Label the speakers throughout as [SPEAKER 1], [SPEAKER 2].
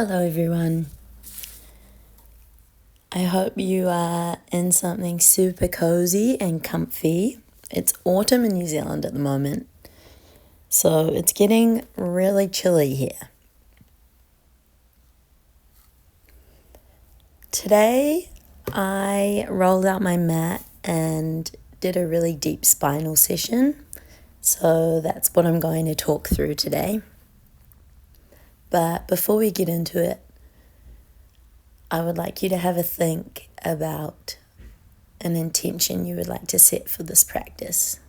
[SPEAKER 1] Hello everyone. I hope you are in something super cozy and comfy. It's autumn in New Zealand at the moment, so it's getting really chilly here. Today I rolled out my mat and did a really deep spinal session, so that's what I'm going to talk through today. But before we get into it, I would like you to have a think about an intention you would like to set for this practice.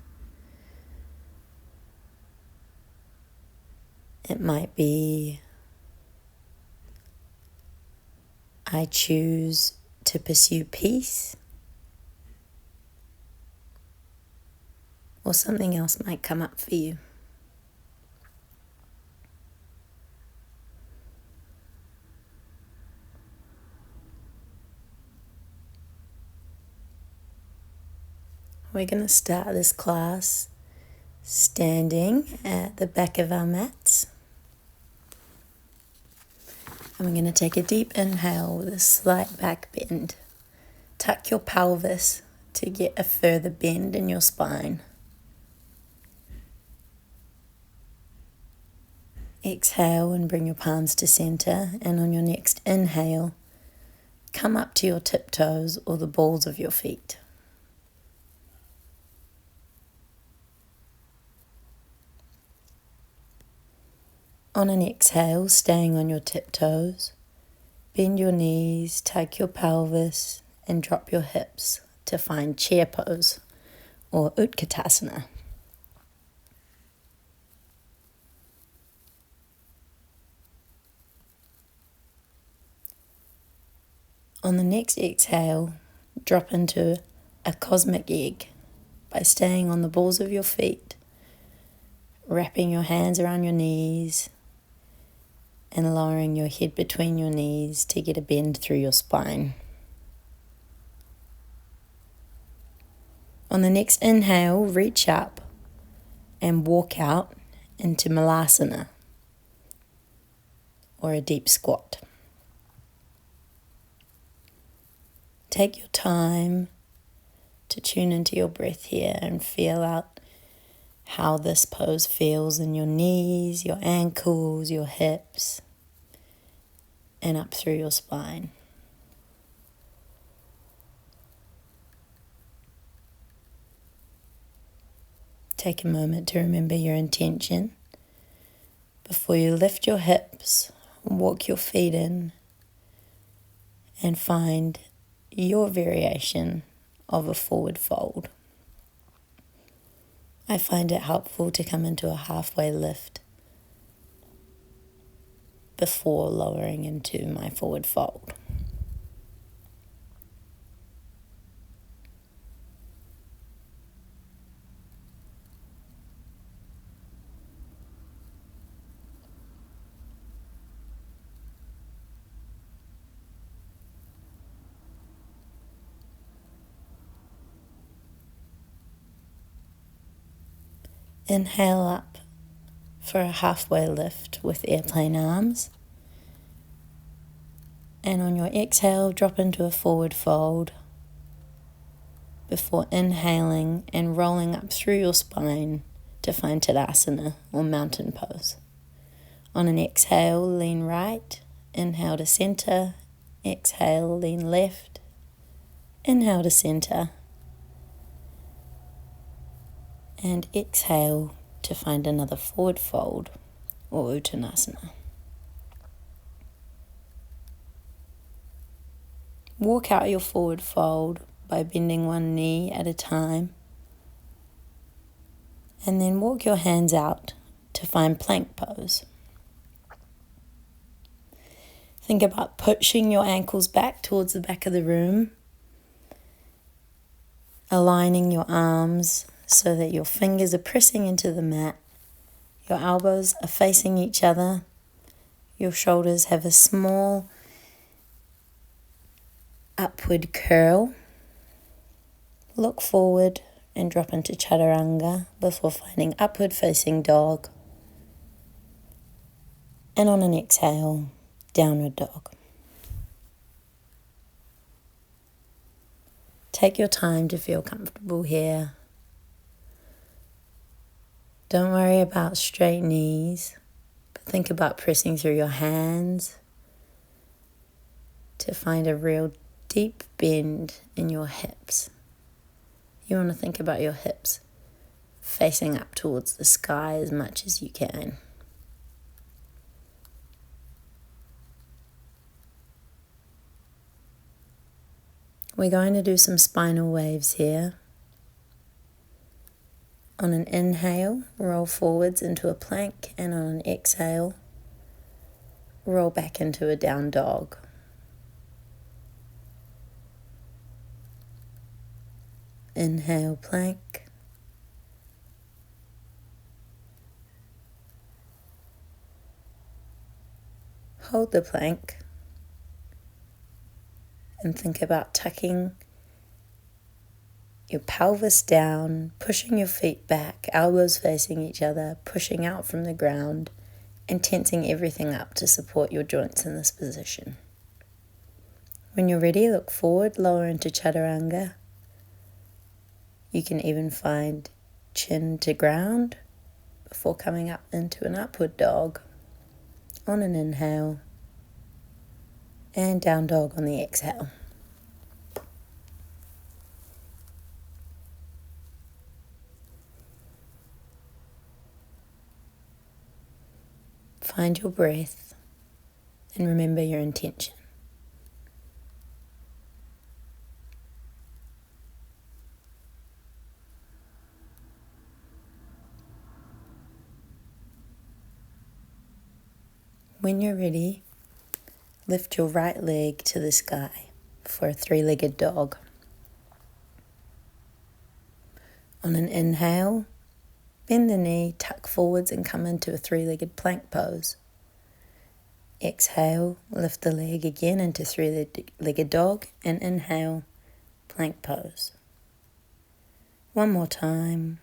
[SPEAKER 1] It might be, I choose to pursue peace, or something else might come up for you. We're going to start this class standing at the back of our mats. And we're going to take a deep inhale with a slight back bend. Tuck your pelvis to get a further bend in your spine. Exhale and bring your palms to center, and on your next inhale, come up to your tiptoes or the balls of your feet. On an exhale, staying on your tiptoes, bend your knees, tuck your pelvis, and drop your hips to find chair pose or Utkatasana. On the next exhale, drop into a cosmic egg by staying on the balls of your feet, wrapping your hands around your knees, and lowering your head between your knees to get a bend through your spine. On the next inhale, reach up and walk out into Malasana, or a deep squat. Take your time to tune into your breath here and feel out how this pose feels in your knees, your ankles, your hips, and up through your spine. Take a moment to remember your intention before you lift your hips, walk your feet in, and find your variation of a forward fold. I find it helpful to come into a halfway lift before lowering into my forward fold. Inhale up for a halfway lift with airplane arms. And on your exhale, drop into a forward fold before inhaling and rolling up through your spine to find Tadasana or mountain pose. On an exhale, lean right, inhale to center, exhale, lean left, inhale to center, and exhale to find another forward fold or Uttanasana. Walk out your forward fold by bending one knee at a time, and then walk your hands out to find plank pose. Think about pushing your ankles back towards the back of the room, aligning your arms so that your fingers are pressing into the mat, your elbows are facing each other, your shoulders have a small upward curl. Look forward and drop into Chaturanga before finding upward facing dog. And on an exhale, downward dog. Take your time to feel comfortable here. Don't worry about straight knees, but think about pressing through your hands to find a real deep bend in your hips. You want to think about your hips facing up towards the sky as much as you can. We're going to do some spinal waves here. On an inhale, roll forwards into a plank, and on an exhale, roll back into a down dog. Inhale, plank. Hold the plank and think about tucking your pelvis down, pushing your feet back, elbows facing each other, pushing out from the ground, and tensing everything up to support your joints in this position. When you're ready, look forward, lower into chaturanga. You can even find chin to ground before coming up into an upward dog on an inhale, and down dog on the exhale. Find your breath and remember your intention. When you're ready, lift your right leg to the sky for a three-legged dog. On an inhale, bend the knee, tuck forwards and come into a three-legged plank pose. Exhale, lift the leg again into three-legged dog, and inhale, plank pose. One more time.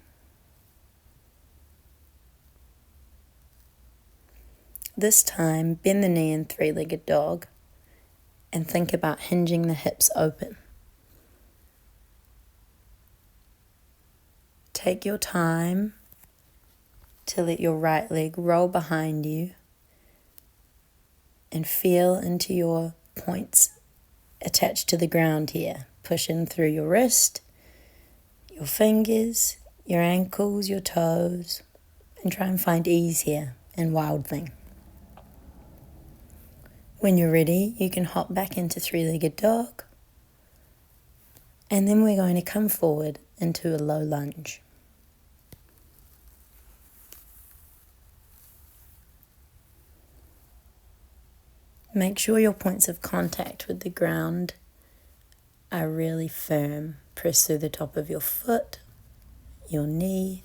[SPEAKER 1] This time, bend the knee in three-legged dog and think about hinging the hips open. Take your time to let your right leg roll behind you and feel into your points attached to the ground here. Push in through your wrist, your fingers, your ankles, your toes, and try and find ease here in Wild Thing. When you're ready, you can hop back into three-legged dog, and then we're going to come forward into a low lunge. Make sure your points of contact with the ground are really firm. Press through the top of your foot, your knee,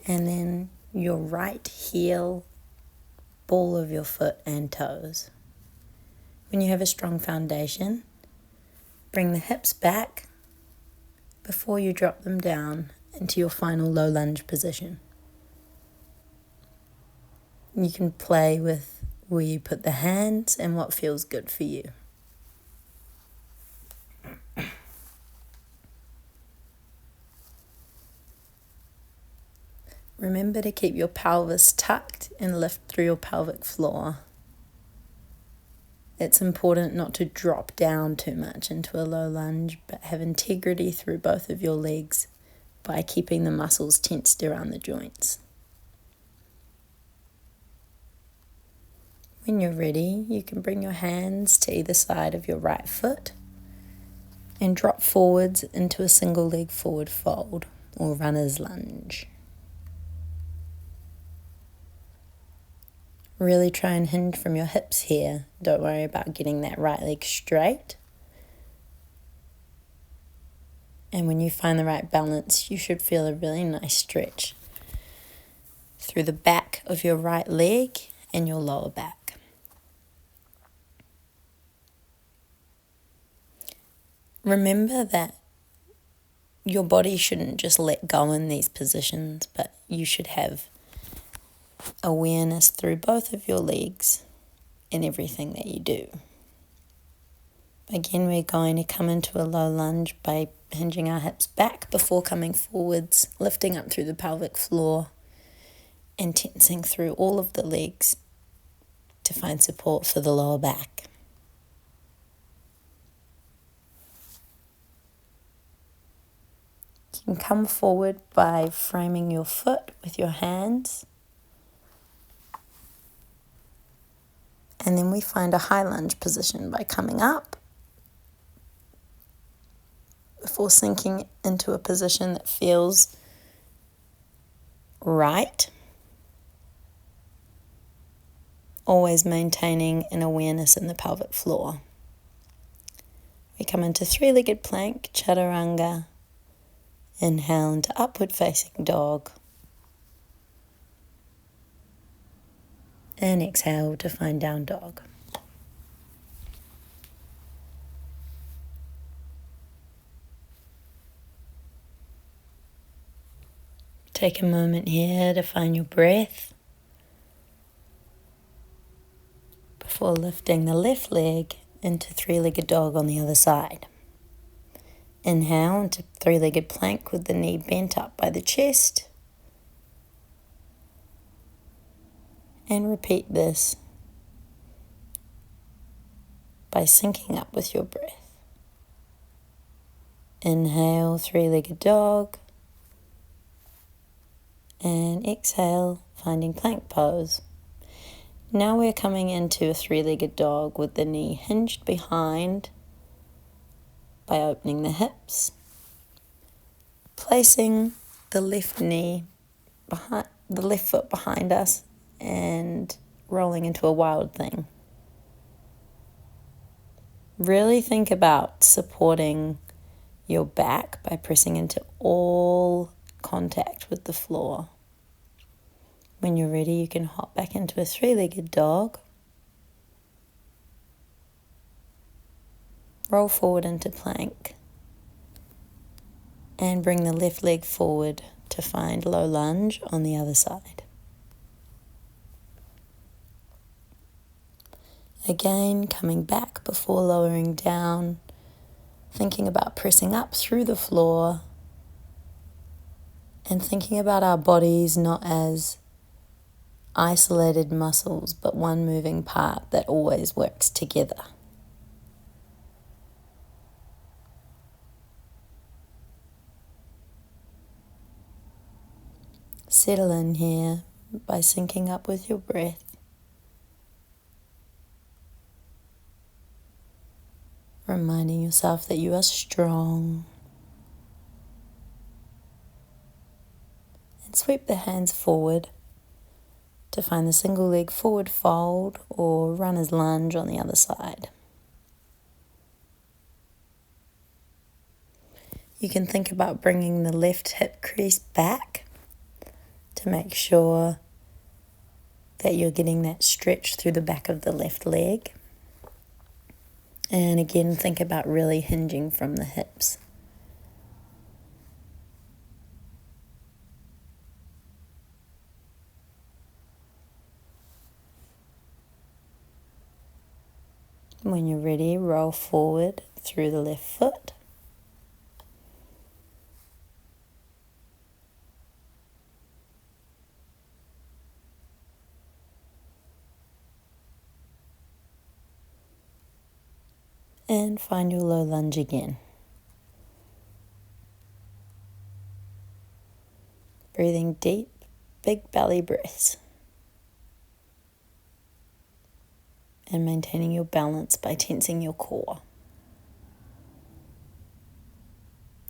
[SPEAKER 1] and then your right heel, ball of your foot and toes. When you have a strong foundation, bring the hips back before you drop them down into your final low lunge position. You can play with where you put the hands and what feels good for you. Remember to keep your pelvis tucked and lift through your pelvic floor. It's important not to drop down too much into a low lunge, but have integrity through both of your legs by keeping the muscles tensed around the joints. When you're ready, you can bring your hands to either side of your right foot and drop forwards into a single leg forward fold or runner's lunge. Really try and hinge from your hips here. Don't worry about getting that right leg straight. And when you find the right balance, you should feel a really nice stretch through the back of your right leg and your lower back. Remember that your body shouldn't just let go in these positions, but you should have awareness through both of your legs in everything that you do. Again, we're going to come into a low lunge by hinging our hips back before coming forwards, lifting up through the pelvic floor and tensing through all of the legs to find support for the lower back. You can come forward by framing your foot with your hands. And then we find a high lunge position by coming up before sinking into a position that feels right. Always maintaining an awareness in the pelvic floor. We come into three-legged plank, chaturanga. Inhale into upward facing dog. And exhale to find down dog. Take a moment here to find your breath before lifting the left leg into three-legged dog on the other side. Inhale into three-legged plank with the knee bent up by the chest. And repeat this by syncing up with your breath. Inhale, three-legged dog. And exhale, finding plank pose. Now we're coming into a three-legged dog with the knee hinged behind by opening the hips, placing the left knee behind the left foot behind us and rolling into a wild thing. Really think about supporting your back by pressing into all contact with the floor. When you're ready, you can hop back into a three-legged dog. Roll forward into plank. And bring the left leg forward to find low lunge on the other side. Again, coming back before lowering down, thinking about pressing up through the floor and thinking about our bodies not as isolated muscles, but one moving part that always works together. Settle in here by syncing up with your breath. Reminding yourself that you are strong. And sweep the hands forward to find the single leg forward fold or runner's lunge on the other side. You can think about bringing the left hip crease back to make sure that you're getting that stretch through the back of the left leg. And again, think about really hinging from the hips. When you're ready, roll forward through the left foot. And find your low lunge again. Breathing deep, big belly breaths. And maintaining your balance by tensing your core.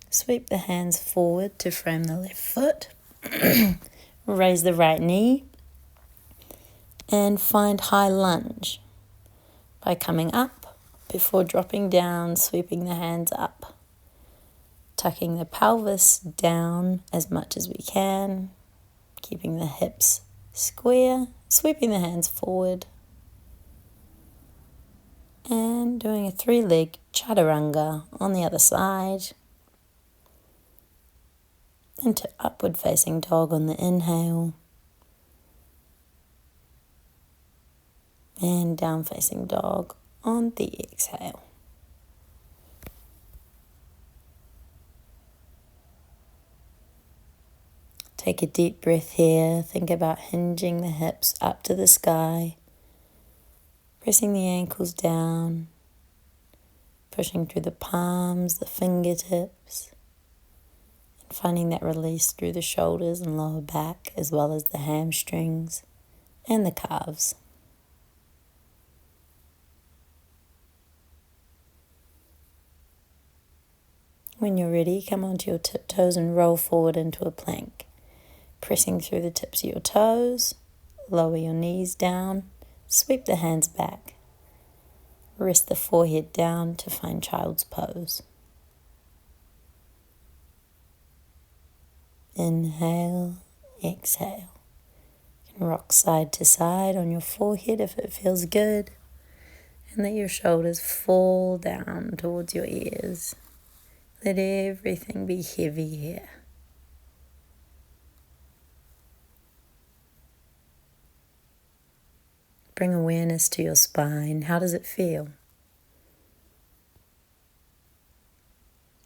[SPEAKER 1] Sweep the hands forward to frame the left foot. Raise the right knee. And find high lunge by coming up before dropping down, sweeping the hands up. Tucking the pelvis down as much as we can. Keeping the hips square. Sweeping the hands forward. And doing a three-leg chaturanga on the other side. Into upward facing dog on the inhale. And down facing dog on the exhale. Take a deep breath here. Think about hinging the hips up to the sky, pressing the ankles down, pushing through the palms, the fingertips, and finding that release through the shoulders and lower back, as well as the hamstrings and the calves. When you're ready, come onto your tiptoes and roll forward into a plank, pressing through the tips of your toes. Lower your knees down, sweep the hands back. Rest the forehead down to find child's pose. Inhale, exhale. You can rock side to side on your forehead if it feels good, and let your shoulders fall down towards your ears. Let everything be heavy here. Bring awareness to your spine. How does it feel?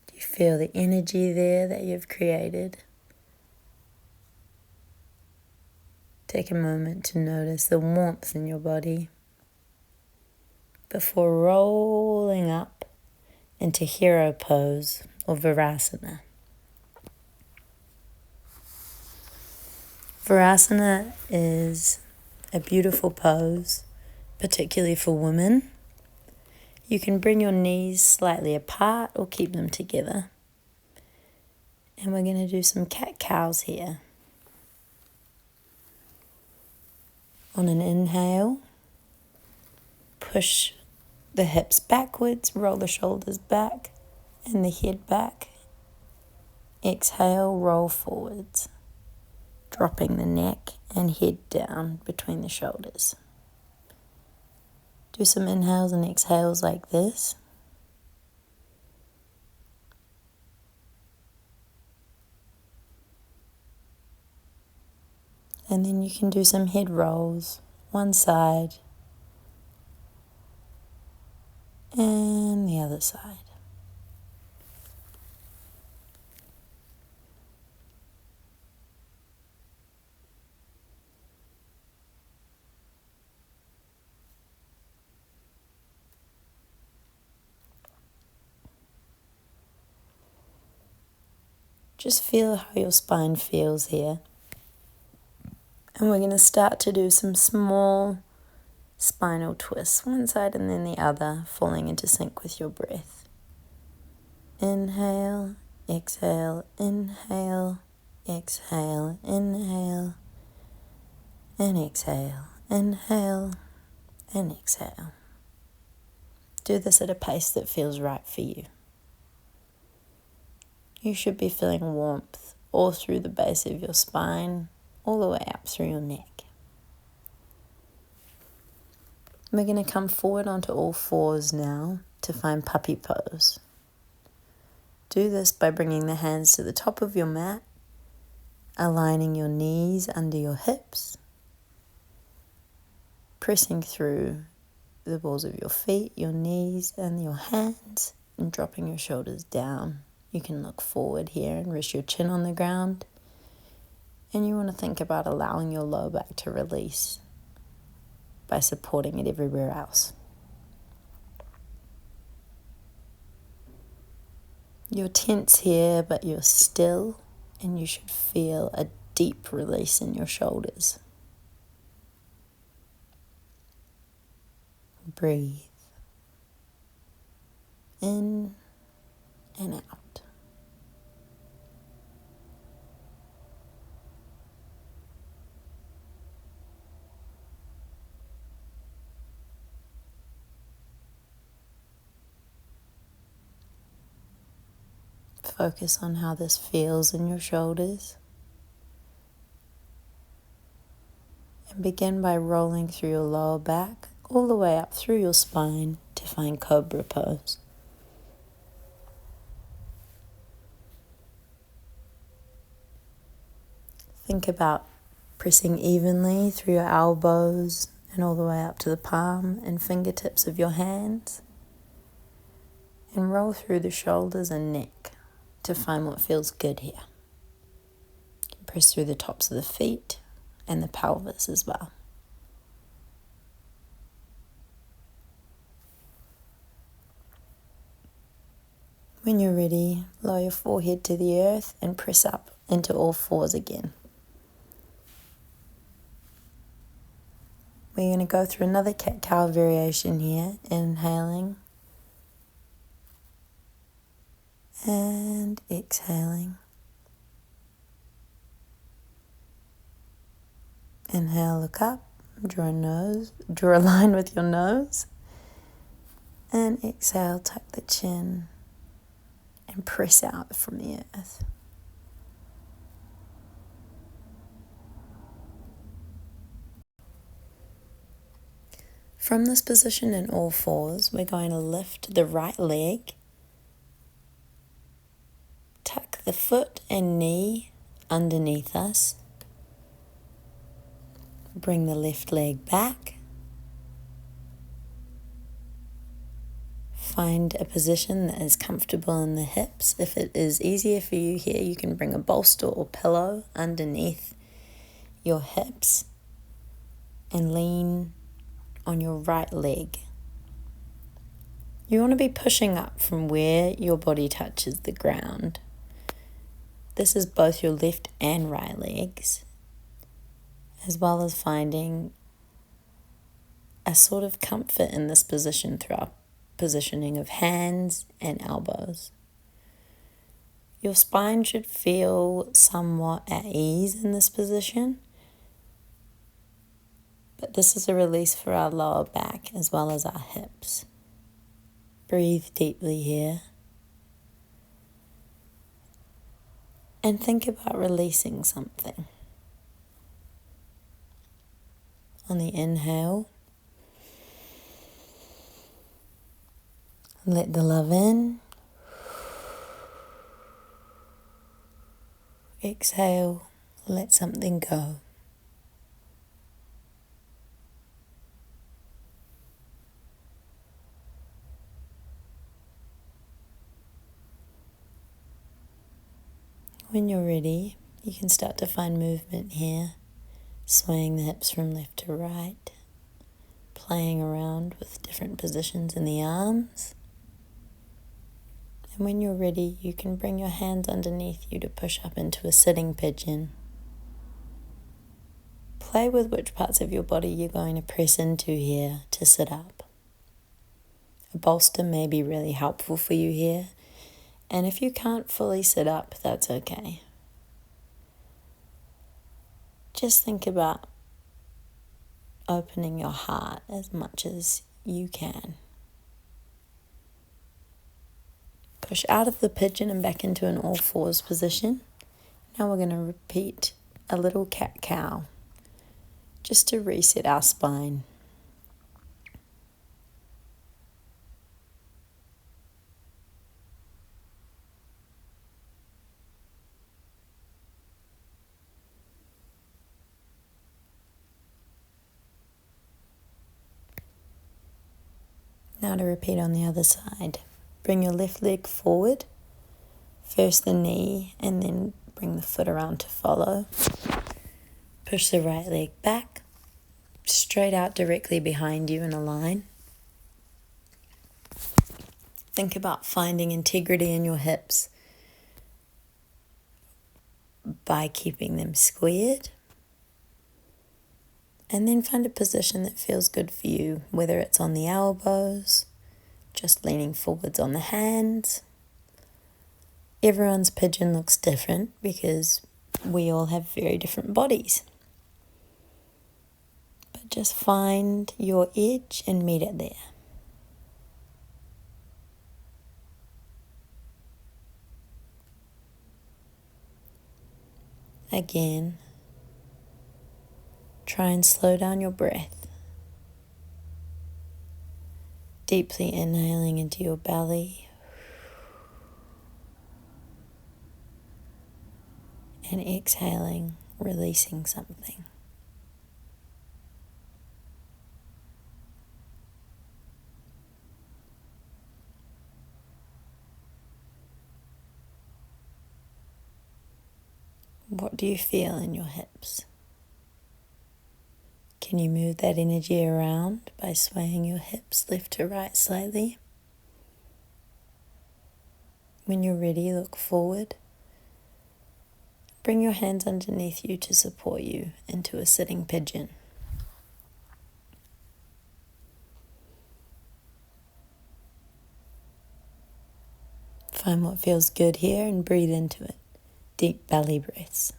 [SPEAKER 1] Do you feel the energy there that you've created? Take a moment to notice the warmth in your body before rolling up into hero pose or Virasana. Virasana is a beautiful pose, particularly for women. You can bring your knees slightly apart or keep them together. And we're going to do some cat-cows here. On an inhale, push the hips backwards, roll the shoulders back and the head back. Exhale, roll forwards, dropping the neck and head down between the shoulders. Do some inhales and exhales like this. And then you can do some head rolls, one side and the other side. Just feel how your spine feels here. And we're going to start to do some small spinal twists, one side and then the other, falling into sync with your breath. Inhale, exhale, inhale, exhale, inhale, and exhale, inhale, and exhale. Do this at a pace that feels right for you. You should be feeling warmth all through the base of your spine, all the way up through your neck. We're going to come forward onto all fours now to find puppy pose. Do this by bringing the hands to the top of your mat, aligning your knees under your hips, pressing through the balls of your feet, your knees, and your hands, and dropping your shoulders down. You can look forward here and rest your chin on the ground. And you want to think about allowing your lower back to release by supporting it everywhere else. You're tense here, but you're still, and you should feel a deep release in your shoulders. Breathe in and out. Focus on how this feels in your shoulders. And begin by rolling through your lower back all the way up through your spine to find cobra pose. Think about pressing evenly through your elbows and all the way up to the palm and fingertips of your hands. And roll through the shoulders and neck to find what feels good here. Press through the tops of the feet and the pelvis as well. When you're ready, lower your forehead to the earth and press up into all fours again. We're going to go through another cat-cow variation here, inhaling and exhaling. Inhale, look up, draw a line with your nose, and exhale, tuck the chin and press out from the earth. From this position in all fours, we're going to lift the right leg, tuck the foot and knee underneath us, bring the left leg back, find a position that is comfortable in the hips. If it is easier for you here, you can bring a bolster or pillow underneath your hips and lean on your right leg. You want to be pushing up from where your body touches the ground. This is both your left and right legs, as well as finding a sort of comfort in this position through our positioning of hands and elbows. Your spine should feel somewhat at ease in this position, but this is a release for our lower back as well as our hips. Breathe deeply here and think about releasing something. On the inhale, let the love in. Exhale, let something go. When you're ready, you can start to find movement here, swaying the hips from left to right, playing around with different positions in the arms. And when you're ready, you can bring your hands underneath you to push up into a sitting pigeon. Play with which parts of your body you're going to press into here to sit up. A bolster may be really helpful for you here, and if you can't fully sit up, that's okay. Just think about opening your heart as much as you can. Push out of the pigeon and back into an all fours position. Now we're going to repeat a little cat-cow just to reset our spine. Now to repeat on the other side. Bring your left leg forward, first the knee, and then bring the foot around to follow. Push the right leg back, straight out directly behind you in a line. Think about finding integrity in your hips by keeping them squared. And then find a position that feels good for you, whether it's on the elbows, just leaning forwards on the hands. Everyone's pigeon looks different because we all have very different bodies. But just find your edge and meet it there. Again, try and slow down your breath. Deeply inhaling into your belly and exhaling, releasing something. What do you feel in your hips? Can you move that energy around by swaying your hips left to right slightly? When you're ready, look forward. Bring your hands underneath you to support you into a sitting pigeon. Find what feels good here and breathe into it. Deep belly breaths.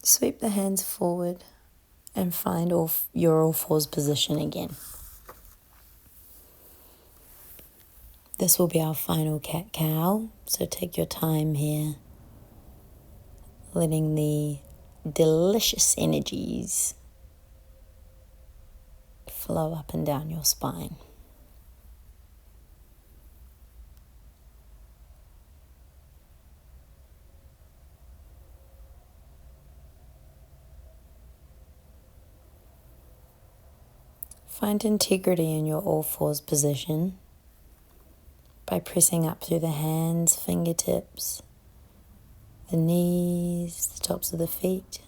[SPEAKER 1] Sweep the hands forward and find your all fours position again. This will be our final cat-cow, so take your time here, letting the delicious energies flow up and down your spine. Find integrity in your all fours position by pressing up through the hands, fingertips, the knees, the tops of the feet.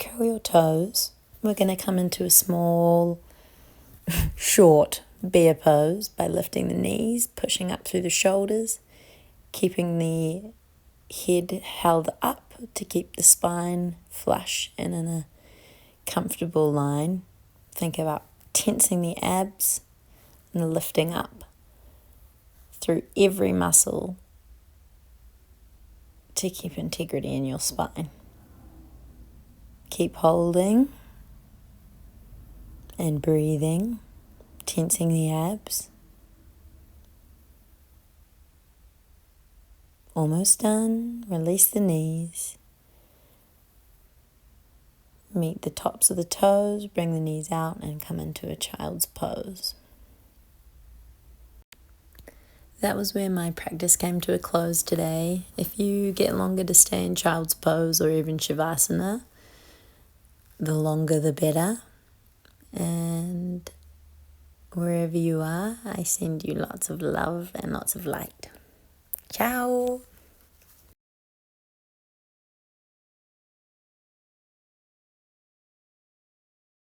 [SPEAKER 1] Curl your toes. We're going to come into a small, short bear pose by lifting the knees, pushing up through the shoulders, keeping the head held up to keep the spine flush and in a comfortable line. Think about tensing the abs and lifting up through every muscle to keep integrity in your spine. Keep holding and breathing, tensing the abs. Almost done. Release the knees. Meet the tops of the toes, bring the knees out and come into a child's pose. That was where my practice came to a close today. If you get longer to stay in child's pose or even shavasana, the longer the better. And wherever you are, I send you lots of love and lots of light. Ciao!